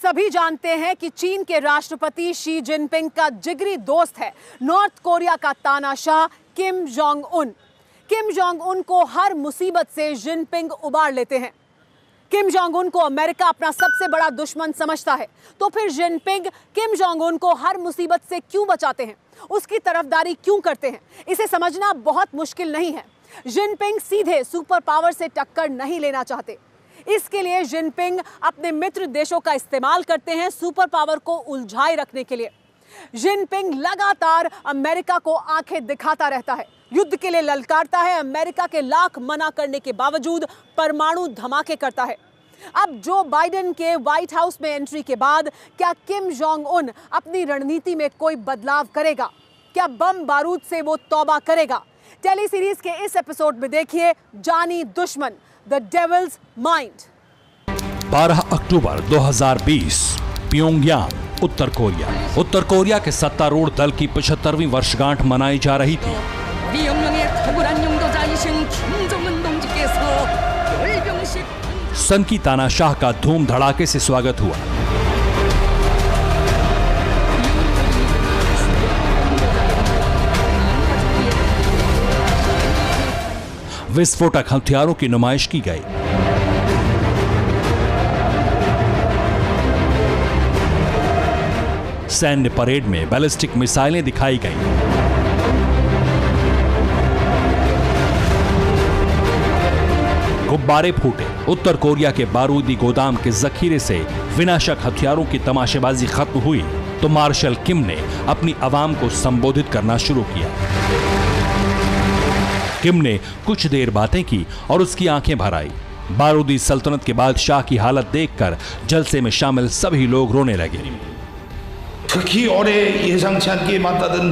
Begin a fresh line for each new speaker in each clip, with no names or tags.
सभी जानते हैं कि चीन के राष्ट्रपति शी जिनपिंग का जिगरी दोस्त है नॉर्थ कोरिया का तानाशाह Kim Jong Un. Kim Jong Un को हर मुसीबत से जिनपिंग उबार लेते हैं। किम जोंग उन को अमेरिका अपना सबसे बड़ा दुश्मन समझता है, तो फिर जिनपिंग किम जोंग उन को हर मुसीबत से क्यों बचाते हैं, उसकी तरफदारी क्यों करते हैं, इसे समझना बहुत मुश्किल नहीं है। जिनपिंग सीधे सुपर पावर से टक्कर नहीं लेना चाहते। इसके लिए जिनपिंग अपने मित्र देशों का इस्तेमाल करते हैं सुपर पावर को उलझाए रखने के लिए। जिनपिंग लगातार अमेरिका को आंखें दिखाता रहता है, युद्ध के लिए ललकारता है, अमेरिका के लाख मना करने के बावजूद परमाणु धमाके करता है। अब जो बाइडेन के व्हाइट हाउस में एंट्री के बाद क्या किम जोंग उन अपनी रणनीति में कोई बदलाव करेगा? क्या बम बारूद से वो तौबा करेगा? टेली सीरीज के इस एपिसोड में देखिए Jaani Dushman, the devil's mind.
12 अक्टूबर 2020 प्योंगयांग, उत्तर कोरिया। उत्तर कोरिया के सत्तारूढ़ दल की 75वीं वर्षगांठ मनाई जा रही थी। सन की तानाशाह का धूम धड़ाके से स्वागत हुआ। विस्फोटक हथियारों की नुमाइश की गई। सैन्य परेड में बैलिस्टिक मिसाइलें दिखाई गईं। गुब्बारे फूटे। उत्तर कोरिया के बारूदी गोदाम के जखीरे से विनाशक हथियारों की तमाशेबाजी खत्म हुई तो मार्शल किम ने अपनी आवाम को संबोधित करना शुरू किया। किम ने कुछ देर बातें की और उसकी आंखें भर आई। बारूदी सल्तनत के बादशाह की हालत देखकर जलसे में शामिल सभी लोग रोने लगे।
특히 올해 예상치 않게 맞닿은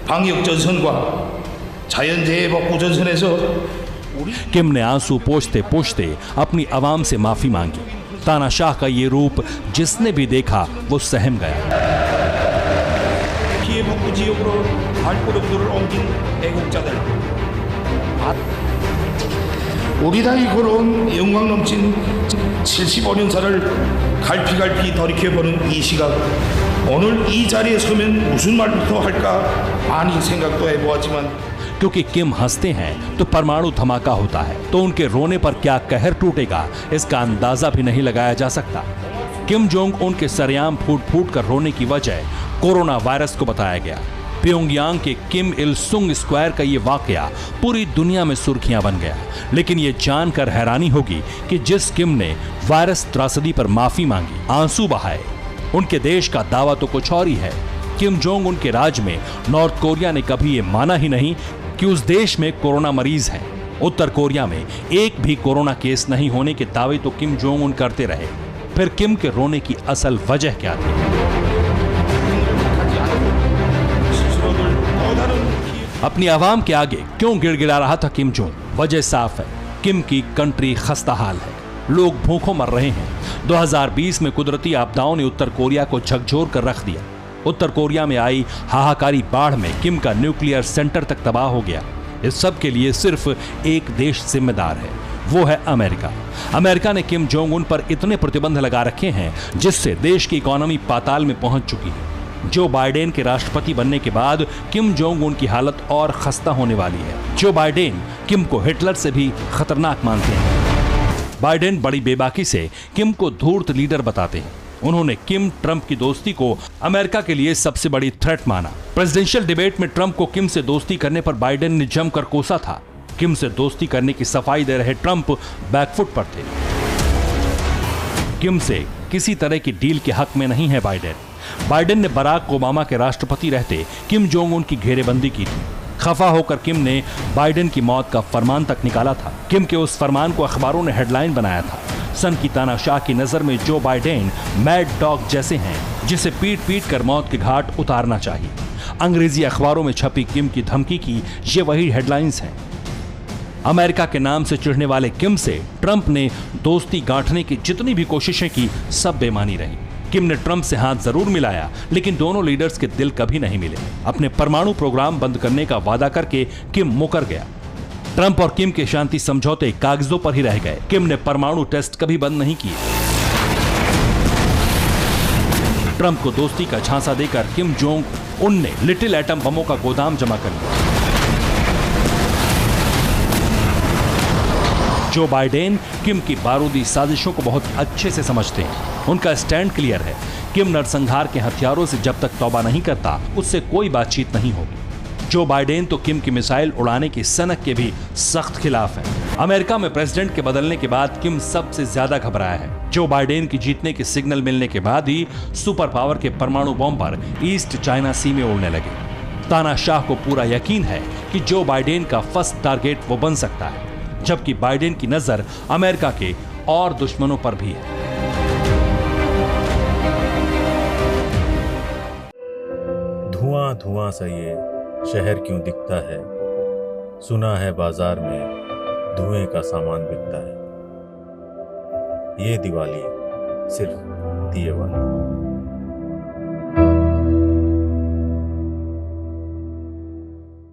방역 전선과 자연재해 복구 전선에서
किम ने आंसू पोंछते पोंछते अपनी आवाम से माफी मांगी। तानाशाह का ये रूप जिसने भी देखा वो सहम गया।
피해 복구 지역으로 발걸음들을 옮긴 애국자들, 우리 당이 걸어온 영광 넘친 75년사를 갈피갈피 돌이켜보는 이 시각, 오늘 이 자리에 서면 무슨 말부터 할까 많이 생각도 해보았지만
क्योंकि किम हंसते हैं तो परमाणु धमाका होता है, तो उनके रोने पर क्या कहर टूटेगा इसका अंदाजा भी नहीं लगाया जा सकता। किम जोंग उन के सरेआम फूट फूट कर रोने की वजह कोरोना वायरस को बताया गया। प्योंगयांग के किम इल सुंग स्क्वायर का ये वाकया पूरी दुनिया में सुर्खियां बन गया। लेकिन ये जानकर हैरानी होगी कि जिस किम ने वायरस त्रासदी पर माफी मांगी, आंसू बहाए, उनके देश का दावा तो कुछ और ही है। किम जोंग उन के राज में नॉर्थ कोरिया ने कभी ये माना ही नहीं कि उस देश में कोरोना मरीज है। उत्तर कोरिया में एक भी कोरोना केस नहीं होने के दावे तो किम जोंग उन करते रहे। फिर किम के रोने की असल वजह क्या थी? अपनी आवाम के आगे क्यों गिड़गिड़ा रहा था किम जोंग? वजह साफ है, किम की कंट्री खस्ता हाल है, लोग भूखों मर रहे हैं। 2020 में कुदरती आपदाओं ने उत्तर कोरिया को झकझोर कर रख दिया। उत्तर कोरिया में आई हाहाकारी बाढ़ में किम का न्यूक्लियर सेंटर तक तबाह हो गया। इस सब के लिए सिर्फ एक देश जिम्मेदार है, वो है अमेरिका। अमेरिका ने किम जोंग उन पर इतने प्रतिबंध लगा रखे हैं जिससे देश की इकोनॉमी पाताल में पहुंच चुकी है। जो बाइडेन के राष्ट्रपति बनने के बाद किम जोंग उन की हालत और खस्ता होने वाली है। जो बाइडेन किम को हिटलर से भी खतरनाक मानते हैं। बाइडेन बड़ी बेबाकी से किम को धूर्त लीडर बताते हैं। उन्होंने किम ट्रंप की दोस्ती को अमेरिका के लिए सबसे बड़ी थ्रेट माना। प्रेसिडेंशियल डिबेट में ट्रंप को किम से दोस्ती करने पर बाइडेन ने जमकर कोसा था। किम से दोस्ती करने की सफाई दे रहे ट्रंप बैकफुट पर थे। किम से किसी तरह की डील के हक में नहीं है बाइडेन। बाइडेन ने बराक ओबामा के राष्ट्रपति रहते किम जोंग उन की घेरेबंदी की थी। खफा होकर किम ने बाइडेन की मौत का फरमान तक निकाला था। किम के उस फरमान को अखबारों ने हेडलाइन बनाया था। सन की तानाशाह की नजर में जो बाइडेन मैड डॉग जैसे हैं, जिसे पीट पीट कर मौत के घाट उतारना चाहिए। अंग्रेजी अखबारों में छपी किम की धमकी की ये वही हेडलाइंस हैं। अमेरिका के नाम से चिढ़ने वाले किम से ट्रंप ने दोस्ती गांठने की जितनी भी कोशिशें की, सब बेमानी रही। किम ने ट्रंप से हाथ जरूर मिलाया, लेकिन दोनों लीडर्स के दिल कभी नहीं मिले। अपने परमाणु प्रोग्राम बंद करने का वादा करके किम मुकर गया। ट्रंप और किम के शांति समझौते कागजों पर ही रह गए। किम ने परमाणु टेस्ट कभी बंद नहीं किए। ट्रंप को दोस्ती का झांसा देकर किम जोंग उन ने लिटिल एटम बमों का गोदाम जमा कर लिया। जो बाइडेन किम की बारूदी साजिशों को बहुत अच्छे से समझते हैं। उनका स्टैंड क्लियर है, किम नरसंहार के हथियारों से जब तक तौबा नहीं करता उससे कोई बातचीत नहीं होगी। जो बाइडेन तो किम की मिसाइल उड़ाने की सनक के भी सख्त खिलाफ है। अमेरिका में प्रेसिडेंट के बदलने के बाद किम सबसे ज्यादा घबराया है। जो बाइडेन की जीतने के सिग्नल मिलने के बाद ही सुपर पावर के परमाणु बम पर ईस्ट चाइना सी में उड़ने लगे। तानाशाह को पूरा यकीन है कि जो बाइडेन का फर्स्ट टारगेट वो बन सकता है, जबकि बाइडेन की नजर अमेरिका के और दुश्मनों पर भी है।
धुआं धुआं सा ये शहर क्यों दिखता है, सुना है बाजार में धुएं का सामान बिकता है। ये दिवाली सिर्फ दिए वाली।